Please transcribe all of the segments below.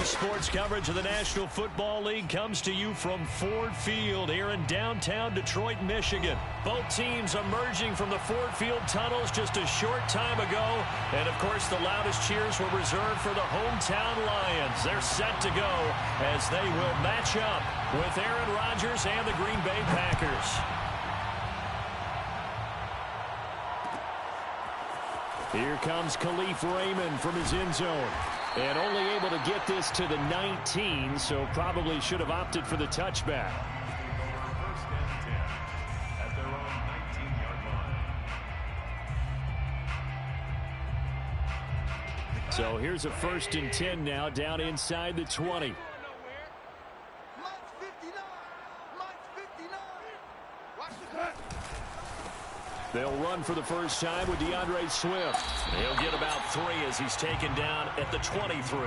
Sports coverage of the National Football League comes to you from Ford Field here in downtown Detroit, Michigan. Both teams emerging from the Ford Field tunnels just a short time ago. And, of course, the loudest cheers were reserved for the hometown Lions. They're set to go as they will match up with Aaron Rodgers and the Green Bay Packers. Here comes Khalif Raymond from his end zone. And only able to get this to the 19, so probably should have opted for the touchback. So here's a 1st and 10 now down inside the 20. They'll run for the first time with DeAndre Swift. He'll get about 3 as he's taken down at the 23.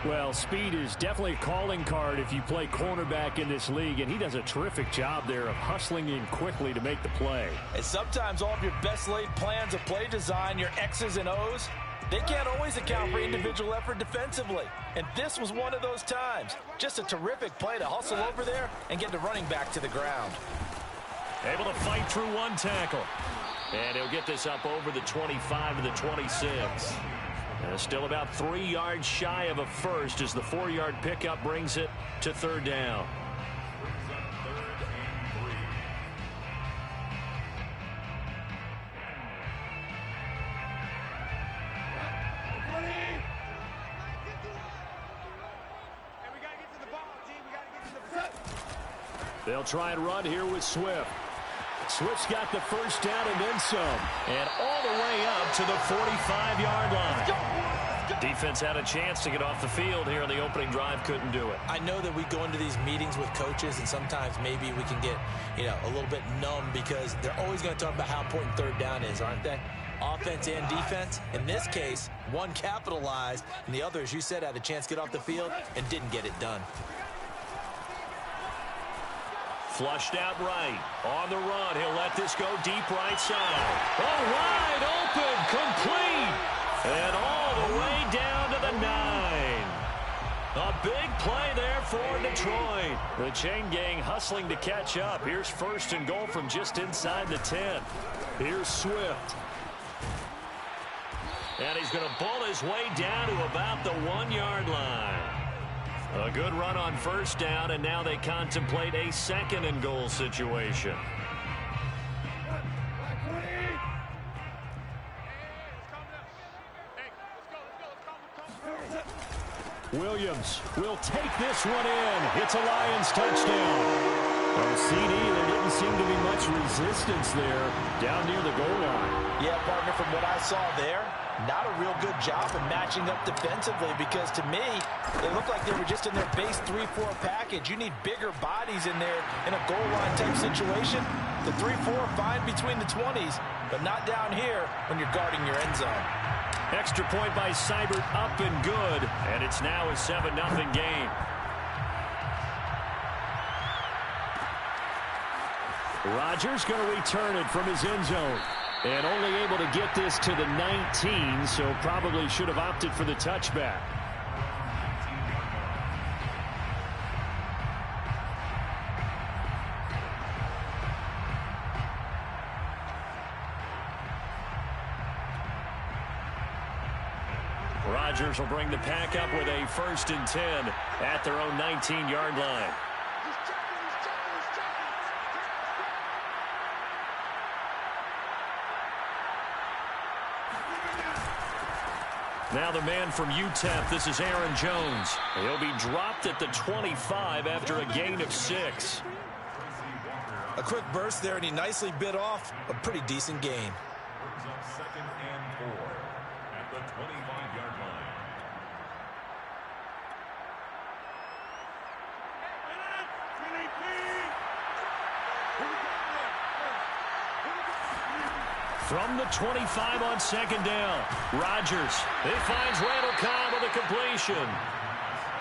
Well, speed is definitely a calling card if you play cornerback in this league, and he does a terrific job there of hustling in quickly to make the play. And sometimes all of your best laid plans of play design, your X's and O's, they can't always account for individual effort defensively. And this was one of those times. Just a terrific play to hustle over there and get the running back to the ground. Able to fight through one tackle. And he'll get this up over the 25 to the 26. Still about 3 yards shy of a first as the 4-yard pickup brings it to 3rd down. They'll try and run here with Swift. Swift's got the first down and then some. And all the way up to the 45-yard line. Defense had a chance to get off the field here in the opening drive, couldn't do it. I know that we go into these meetings with coaches, and sometimes maybe we can get, a little bit numb because they're always going to talk about how important 3rd down is, aren't they? Offense and defense. In this case, one capitalized, and the other, as you said, had a chance to get off the field and didn't get it done. Flushed out right. On the run. He'll let this go deep right side. Oh, wide open. Complete. And all the way down to the 9. A big play there for Detroit. The chain gang hustling to catch up. Here's 1st and goal from just inside the 10. Here's Swift. And he's going to bull his way down to about the 1-yard line. A good run on 1st down, and now they contemplate a 2nd and goal situation. Williams will take this one in. It's a Lions touchdown. On CD, there didn't seem to be much resistance there down near the goal line. Yeah, partner, from what I saw there, not a real good job of matching up defensively because to me, it looked like they were just in their base 3-4 package. You need bigger bodies in there in a goal line type situation. The 3-4 fine between the 20s, but not down here when you're guarding your end zone. Extra point by Seibert, up and good, and it's now a 7-0 game. Rodgers going to return it from his end zone. And only able to get this to the 19, so probably should have opted for the touchback. Rodgers will bring the pack up with a 1st and 10 at their own 19-yard line. Now the man from UTEP, this is Aaron Jones. He'll be dropped at the 25 after a gain of 6. A quick burst there, and he nicely bit off a pretty decent gain. 2nd and 4 at the 25-yard line. From the 25 on 2nd down, Rodgers. He finds Randall Cobb with a completion.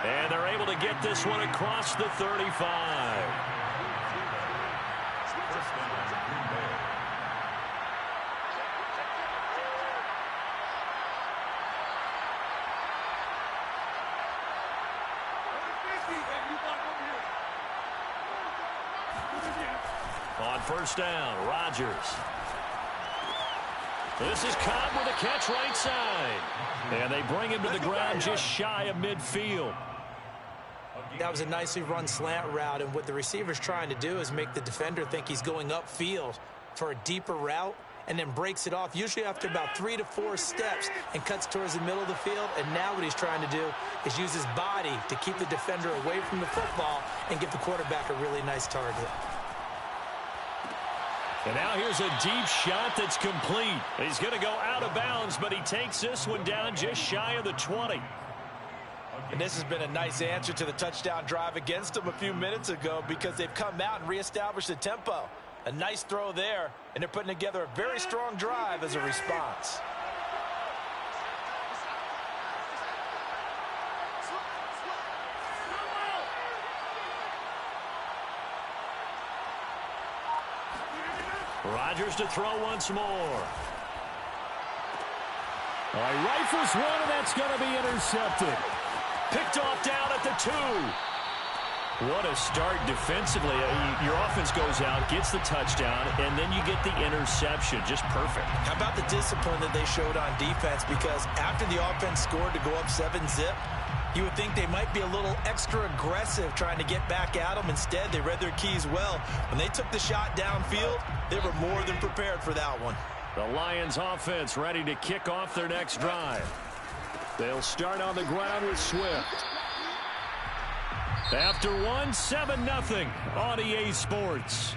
And they're able to get this one across the 35. first down. Rodgers. This is Cobb with a catch right side. And they bring him to the ground just shy of midfield. That was a nicely run slant route, and what the receiver's trying to do is make the defender think he's going upfield for a deeper route, and then breaks it off, usually after about 3 to 4 steps, and cuts towards the middle of the field. And now what he's trying to do is use his body to keep the defender away from the football and give the quarterback a really nice target. And now here's a deep shot that's complete. He's going to go out of bounds, but he takes this one down just shy of the 20. And this has been a nice answer to the touchdown drive against them a few minutes ago, because they've come out and reestablished the tempo. A nice throw there, and they're putting together a very strong drive as a response. Rodgers to throw once more. All right, rifles one, and that's going to be intercepted. Picked off down at the 2. What a start defensively. Your offense goes out, gets the touchdown, and then you get the interception. Just perfect. How about the discipline that they showed on defense? Because after the offense scored to go up 7-zip, you would think they might be a little extra aggressive trying to get back at them. Instead, they read their keys well. When they took the shot downfield, they were more than prepared for that one. The Lions offense ready to kick off their next drive. They'll start on the ground with Swift. After 7-0 on EA Sports.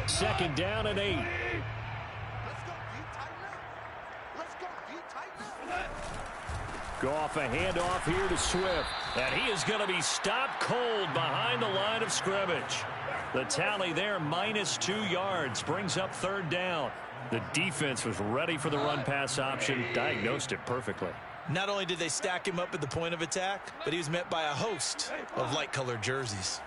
Second down and 8. Goff a handoff here to Swift. And he is going to be stopped cold behind the line of scrimmage. The tally there, -2 yards, brings up third down. The defense was ready for the run-pass option, diagnosed it perfectly. Not only did they stack him up at the point of attack, but he was met by a host of light-colored jerseys.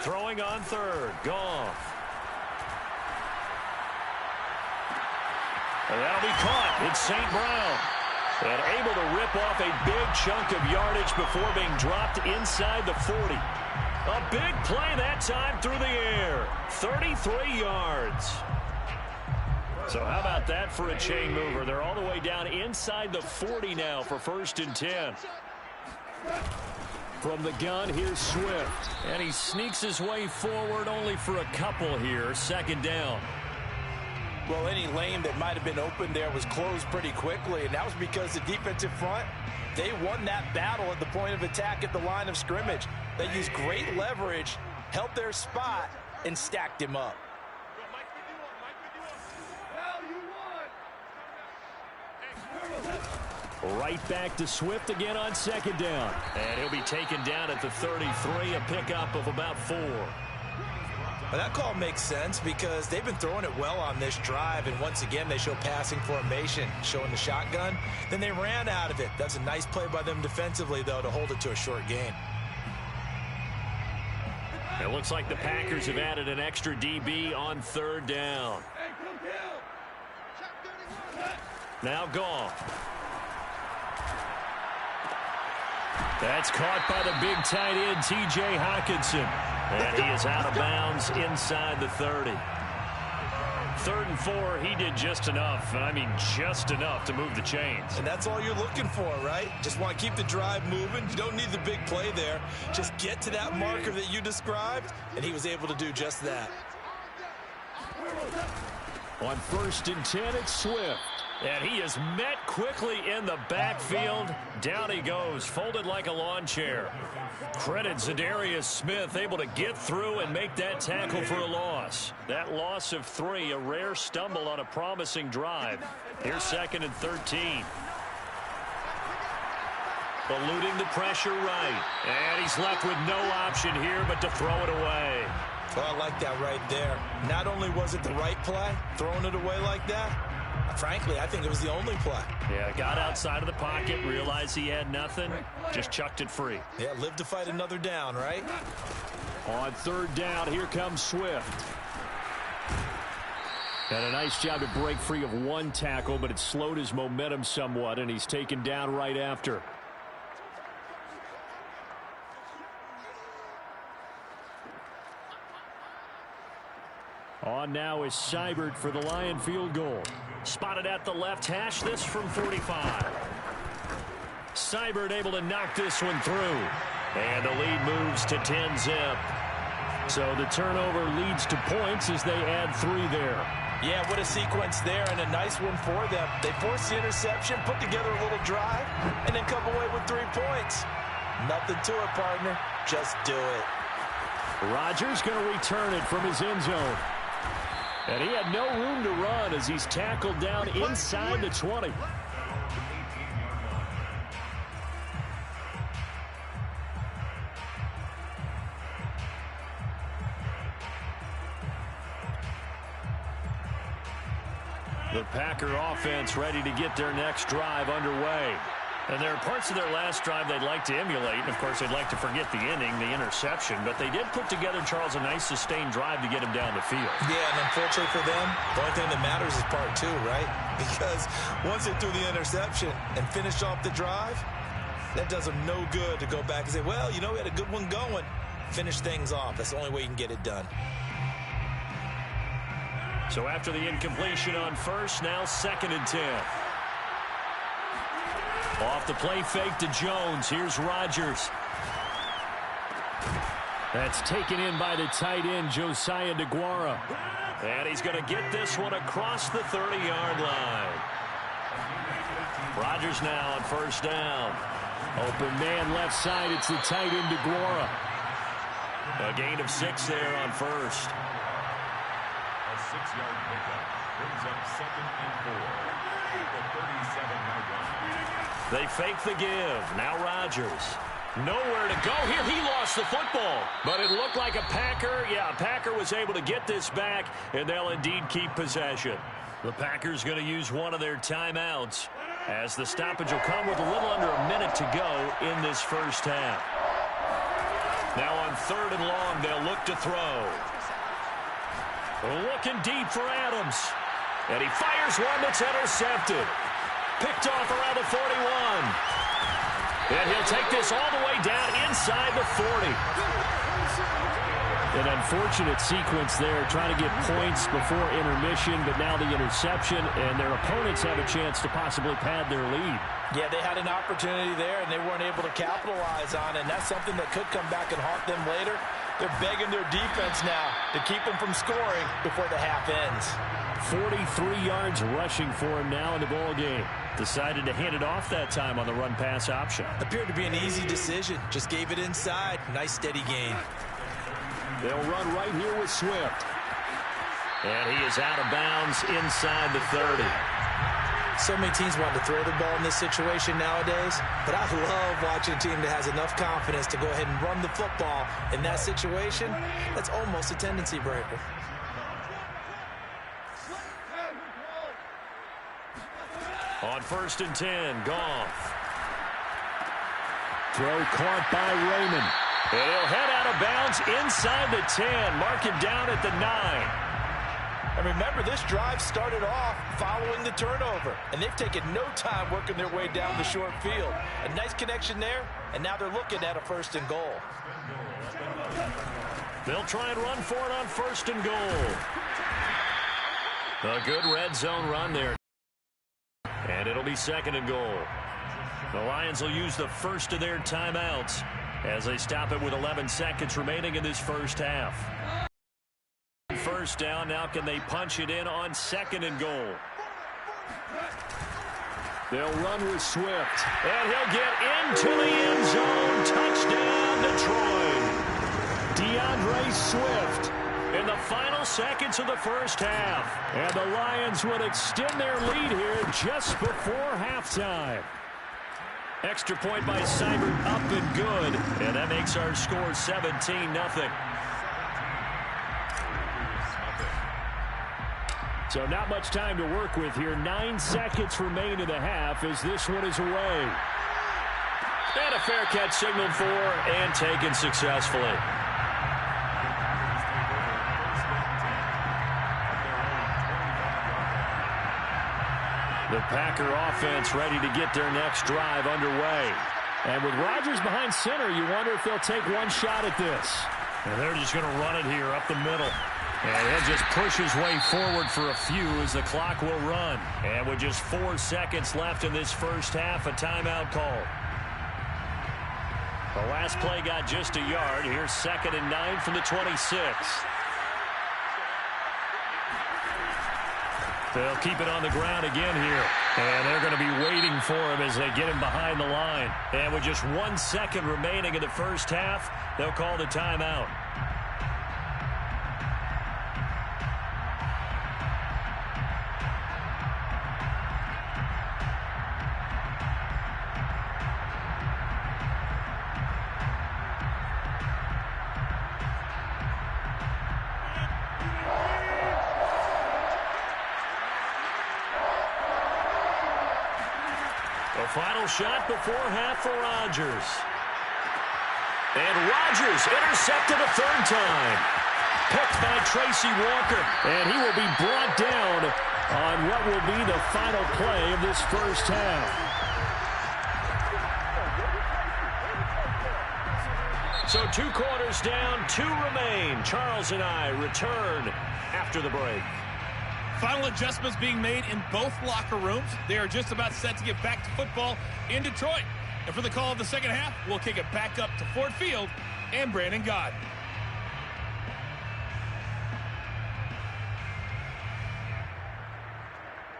Throwing on third, Goff. And that'll be caught. It's St. Brown. And able to rip off a big chunk of yardage before being dropped inside the 40. A big play that time through the air. 33 yards. So how about that for a chain mover? They're all the way down inside the 40 now for 1st and 10. From the gun, here's Swift. And he sneaks his way forward only for a couple here. Second down. Well, any lane that might have been open there was closed pretty quickly, and that was because the defensive front, they won that battle at the point of attack at the line of scrimmage. They used great leverage, held their spot, and stacked him up. Right back to Swift again on second down. And he'll be taken down at the 33, a pickup of about 4. Well, that call makes sense because they've been throwing it well on this drive, and once again they show passing formation, showing the shotgun. Then they ran out of it. That's a nice play by them defensively, though, to hold it to a short gain. It looks like the Packers have added an extra DB on third down. Now Goff. That's caught by the big tight end, T.J. Hockenson. And he is out of bounds inside the 30. 3rd and 4, he did just enough. I mean, just enough to move the chains. And that's all you're looking for, right? Just want to keep the drive moving. You don't need the big play there. Just get to that marker that you described, and he was able to do just that. On 1st and 10, it's Swift. And he is met quickly in the backfield. Down he goes, folded like a lawn chair. Credit Zadarius Smith, able to get through and make that tackle for a loss. That loss of 3, a rare stumble on a promising drive. Here's 2nd and 13. Eluding the pressure right. And he's left with no option here but to throw it away. Well, I like that right there. Not only was it the right play, throwing it away like that, frankly, I think it was the only play. Yeah, got outside of the pocket, realized he had nothing, just chucked it free. Yeah, live to fight another down, right? On 3rd down, here comes Swift. And a nice job to break free of one tackle, but it slowed his momentum somewhat, and he's taken down right after. On now is Seibert for the Lion field goal. Spotted at the left hash, this from 45. Seibert able to knock this one through. And the lead moves to 10-zip. So the turnover leads to points as they add 3 there. Yeah, what a sequence there, and a nice one for them. They force the interception, put together a little drive, and then come away with 3 points. Nothing to it, partner. Just do it. Rodgers going to return it from his end zone. And he had no room to run as he's tackled down inside the 20. The Packer offense ready to get their next drive underway. And there are parts of their last drive they'd like to emulate. And, of course, they'd like to forget the inning, the interception. But they did put together, Charles, a nice sustained drive to get him down the field. Yeah, and unfortunately for them, the only thing that matters is part 2, right? Because once they threw the interception and finished off the drive, that does them no good to go back and say, well, you know, we had a good one going. Finish things off. That's the only way you can get it done. So after the incompletion on first, now 2nd and 10. Off the play fake to Jones. Here's Rodgers. That's taken in by the tight end, Josiah DeGuara. And he's going to get this one across the 30-yard line. Rodgers now on first down. Open man left side. It's the tight end, DeGuara. A gain of 6 there on first. A 6-yard pickup brings up 2nd and 4. The 37-yard line. They fake the give. Now Rodgers. Nowhere to go here. He lost the football. But it looked like a Packer. Yeah, a Packer was able to get this back, and they'll indeed keep possession. The Packers going to use one of their timeouts as the stoppage will come with a little under a minute to go in this first half. Now on 3rd and long, they'll look to throw. Looking deep for Adams. And he fires one that's intercepted. Picked off around the 41. And he'll take this all the way down inside the 40. An unfortunate sequence there, trying to get points before intermission, but now the interception, and their opponents have a chance to possibly pad their lead. Yeah, they had an opportunity there, and they weren't able to capitalize on it, and that's something that could come back and haunt them later. They're begging their defense now to keep them from scoring before the half ends. 43 yards rushing for him now in the ball game. Decided to hand it off that time on the run-pass option. Appeared to be an easy decision. Just gave it inside. Nice steady gain. They'll run right here with Swift. And he is out of bounds inside the 30. So many teams want to throw the ball in this situation nowadays, but I love watching a team that has enough confidence to go ahead and run the football in that situation. That's almost a tendency breaker. On 1st and 10, Goff. Throw caught by Raymond. And he'll head out of bounds inside the 10. Mark him down at the 9. And remember, this drive started off following the turnover. And they've taken no time working their way down the short field. A nice connection there, and now they're looking at a 1st and goal. They'll try and run for it on 1st and goal. A good red zone run there. And it'll be 2nd and goal. The Lions will use the first of their timeouts as they stop it with 11 seconds remaining in this first half. First down, now can they punch it in on 2nd and goal? They'll run with Swift. And he'll get into the end zone. Touchdown, Detroit. DeAndre Swift in the final seconds of the first half. And the Lions would extend their lead here just before halftime. Extra point by Seibert up and good. And that makes our score 17-0. So not much time to work with here. 9 seconds remain in the half as this one is away. And a fair catch signaled for and taken successfully. The Packer offense ready to get their next drive underway. And with Rodgers behind center, you wonder if they'll take one shot at this. And they're just going to run it here up the middle. And he'll just push his way forward for a few as the clock will run. And with just 4 seconds left in this first half, a timeout call. The last play got just a yard. Here's 2nd and 9 from the 26. They'll keep it on the ground again here. And they're going to be waiting for him as they get him behind the line. And with just 1 second remaining in the first half, they'll call the timeout. The final shot before half for Rodgers. And Rodgers intercepted a 3rd time. Picked by Tracy Walker. And he will be brought down on what will be the final play of this first half. So 2 quarters down, 2 remain. Charles and I return after the break. Final adjustments being made in both locker rooms. They are just about set to get back to football in Detroit. And for the call of the second half, we'll kick it back up to Ford Field and Brandon Gaud.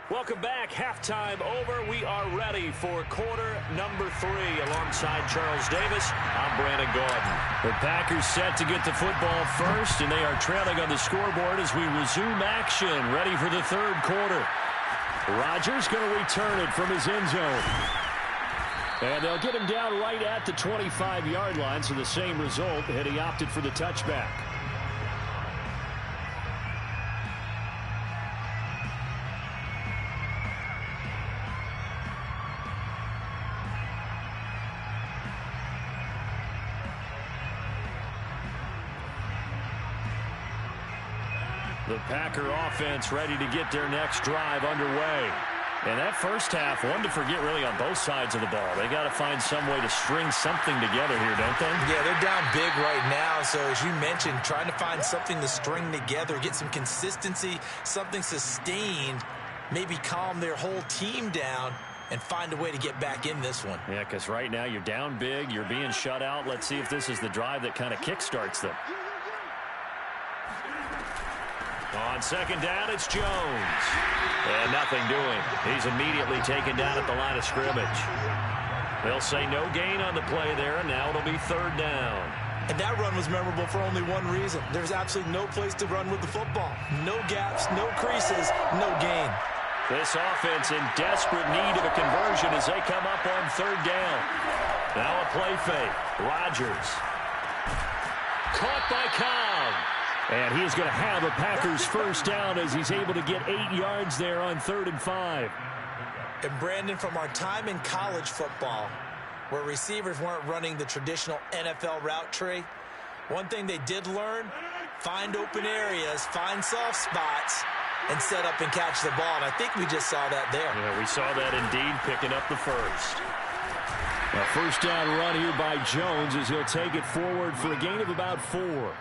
Welcome back. Halftime over. We are ready for quarter number 3. Alongside Charles Davis, I'm Brandon Gaudin. The Packers set to get the football first, and they are trailing on the scoreboard as we resume action, ready for the 3rd quarter. Rodgers going to return it from his end zone. And they'll get him down right at the 25-yard line, so the same result, had he opted for the touchback. The Packer offense ready to get their next drive underway. And that first half, one to forget really on both sides of the ball. They got to find some way to string something together here, don't they? Yeah, they're down big right now. So as you mentioned, trying to find something to string together, get some consistency, something sustained, maybe calm their whole team down and find a way to get back in this one. Yeah, because right now you're down big, you're being shut out. Let's see if this is the drive that kind of kickstarts them. On 2nd down, it's Jones. And nothing doing. He's immediately taken down at the line of scrimmage. They'll say no gain on the play there, and now it'll be 3rd down. And that run was memorable for only one reason. There's absolutely no place to run with the football. No gaps, no creases, no gain. This offense in desperate need of a conversion as they come up on 3rd down. Now a play fake. Rodgers. Caught by Cobb. And he is going to have a Packers first down as he's able to get 8 yards there on 3rd and 5. And Brandon, from our time in college football, where receivers weren't running the traditional NFL route tree, one thing they did learn, find open areas, find soft spots, and set up and catch the ball. And I think we just saw that there. Yeah, we saw that indeed, picking up the first. A first down run here by Jones as he'll take it forward for a gain of about 4.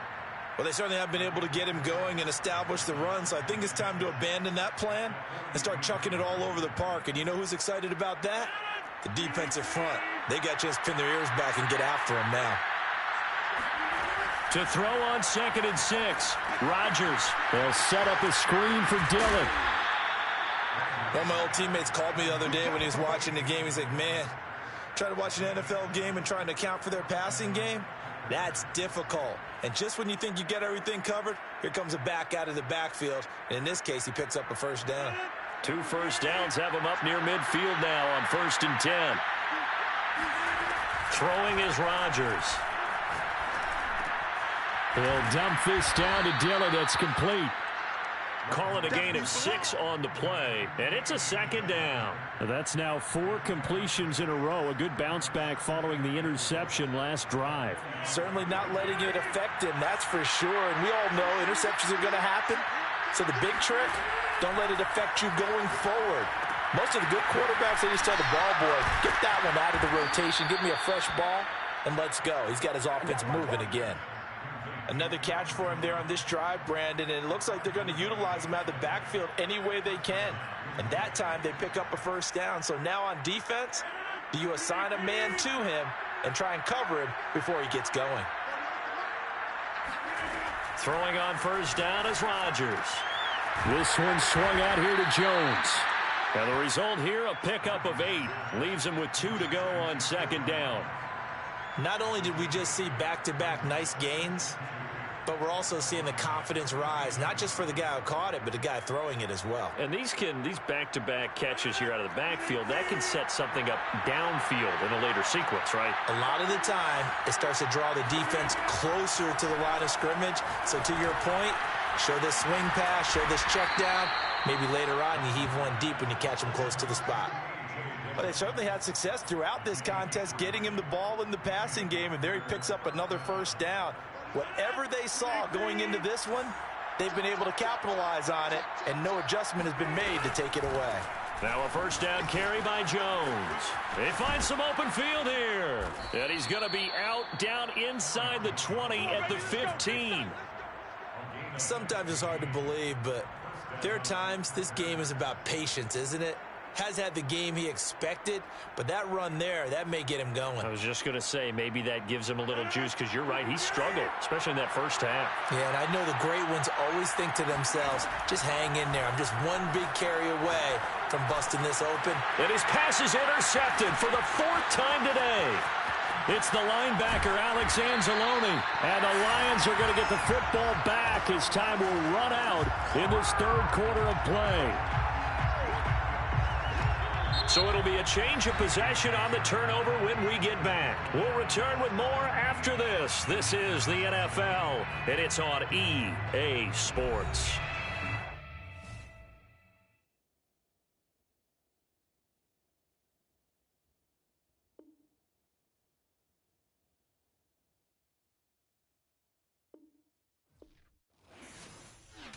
Well, they certainly have been able to get him going and establish the run, so I think it's time to abandon that plan and start chucking it all over the park. And you know who's excited about that? The defensive front. They got a chance to pin their ears back and get after him now. To throw on 2nd and 6. Rodgers. They'll set up a screen for Dillon. One of my old teammates called me the other day when he was watching the game. He's like, man, trying to watch an NFL game and trying to account for their passing game? That's difficult. And just when you think you get everything covered, here comes a back out of the backfield. And in this case, he picks up a first down. 2 first downs have him up near midfield now on 1st and 10. Throwing is Rodgers. He'll dump this down to Dillon. That's complete. Call it a gain of 6 on the play, and it's a 2nd down. That's now 4 completions in a row. A good bounce back following the interception last drive. Certainly not letting it affect him, that's for sure. And we all know interceptions are going to happen. So the big trick, don't let it affect you going forward. Most of the good quarterbacks, they just tell the ball boy, get that one out of the rotation, give me a fresh ball, and let's go. He's got his offense moving again. Another catch for him there on this drive, Brandon, and it looks like they're going to utilize him out of the backfield any way they can. And that time, they pick up a first down. So now on defense, do you assign a man to him and try and cover him before he gets going? Throwing on first down is Rodgers. This one swung out here to Jones. And the result here, a pickup of 8. Leaves him with 2 to go on second down. Not only did we just see back-to-back nice gains, but we're also seeing the confidence rise, not just for the guy who caught it, but the guy throwing it as well. And these back-to-back catches here out of the backfield, that can set something up downfield in a later sequence, right? A lot of the time, it starts to draw the defense closer to the line of scrimmage. So to your point, show this swing pass, show this check down. Maybe later on you heave one deep when you catch him close to the spot. But they certainly had success throughout this contest, getting him the ball in the passing game, and there he picks up another first down. Whatever they saw going into this one, they've been able to capitalize on it, and no adjustment has been made to take it away. Now a first down carry by Jones. They find some open field here. And he's going to be out down inside the 20 at the 15. Sometimes it's hard to believe, but there are times this game is about patience, isn't it? Has had the game he expected, but that run there, that may get him going. I was just going to say, maybe that gives him a little juice, because you're right, he struggled, especially in that first half. Yeah, and I know the great ones always think to themselves, just hang in there. I'm just one big carry away from busting this open. And his pass is intercepted for the 4th time today. It's the linebacker, Alex Anzalone. And the Lions are going to get the football back as time will run out in this 3rd quarter of play. So it'll be a change of possession on the turnover when we get back. We'll return with more after this. This is the NFL, and it's on EA Sports.